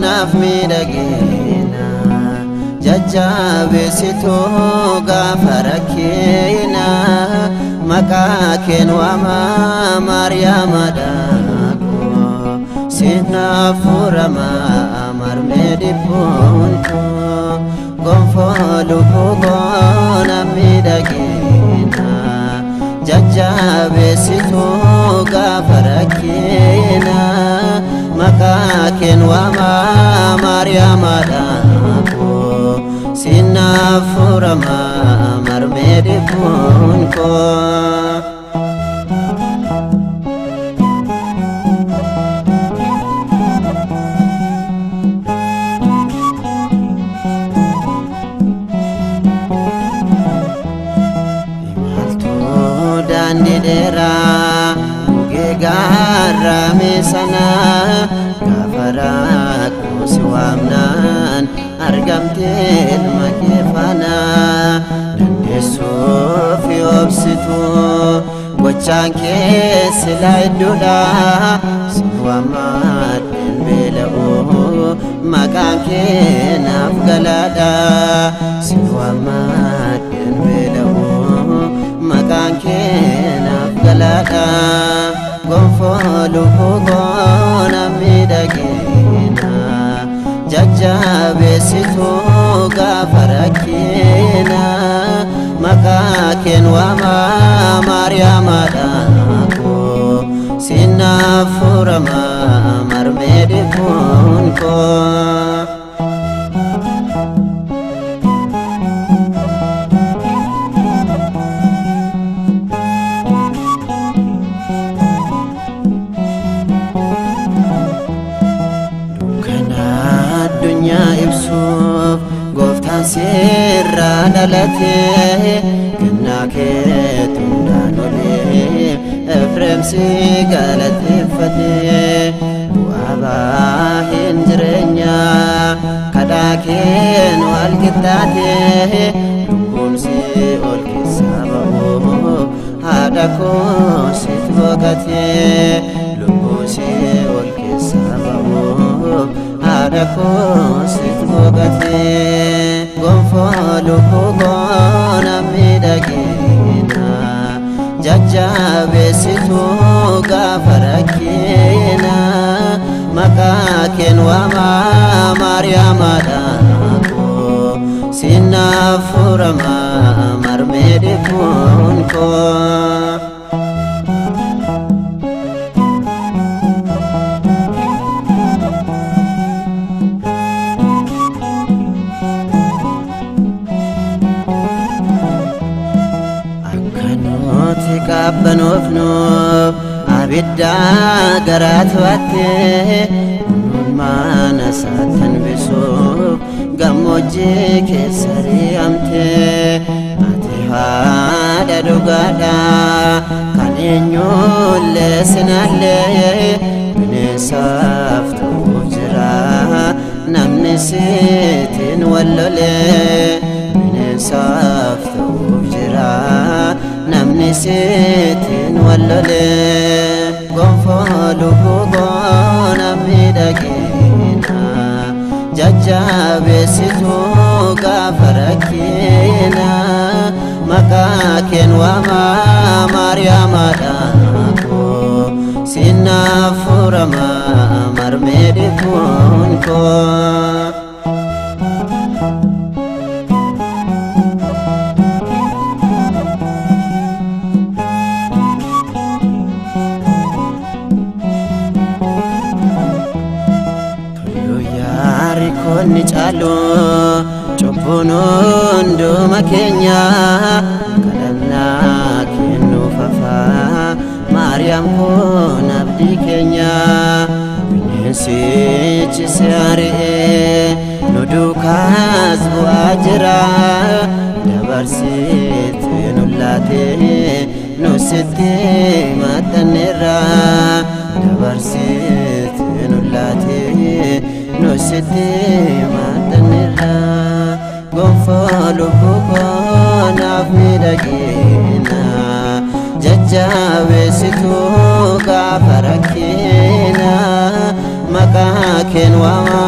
naaf miidhagina jajjabeessitu gaafa rakkina maqaa keen waama Maariyaamaadha Sinaaf furama marmee dhibbuun koo gonfoo lubbuu koo naaf miidhagina jajjabeessitu gaafa rakkina maqaa keen waama Maariyaamaadha Sinaaf furama marmee dhibbuun koo Dera gegara mesana kafara kuswamnan argamte makefana dandesuuf yobsitu gochanke silaiduda siwamad belo makanke nafgalada siwamad belo makanke nafgalada gonfoo lubbuu koo naaf miidhagina jajjabeessitu gaafa rakkina maqaa keen waama Maariyaamaadha Sinaaf furama marmee dhibbuun koo ibsuuf gooftaan sirra dhalate kennaa keetu hundaan olee Efreem si galateeffate bu'aa baay'een jireenya kadhaa keen wal qixxaate lubbuun si ol keessaa ba'u haadha koo sitti boqate lubbuun si ol keessaa ba'u haadha koo sitti boqate gonfoo lubbuu koo naaf miidhagina jajjabeessitu gaafa rakkina maqaa keen waama Maariyaamaadha Sinaaf furama marmee dhibbuun koo Kabbanofnuuf abidda garaa to'atte mana saatan bisuuf gammoojjii keessa ri'amte ati haadha dhugaadha kan eenyullee sinallee bineensaaf ta'uuf jira namni sitiin wallolee bineensaaf ta'uuf jira namni sitiin wallolee gonfoo lubbuu koo naaf miidhagina jajjabeessitu gaafa rakkina maqaa keen waama Maariyaamaadha Sinaaf furama marmee dhibbuun koo Konni caalu cubbuun hunduma keenya kadhannaa kennuuf hafaa Maariyaam kun abdii keenya bineensichi si ari'ee nu duukaas bu'aa jira dabarsitee nu laatee nu sitti maxxanneerra dabarsitee nu laatee nu sitti maxxanneerra gonfoo lubbuu koo naaf miidhagina jajjabeessitu gaafa rakkina maqaa keen waama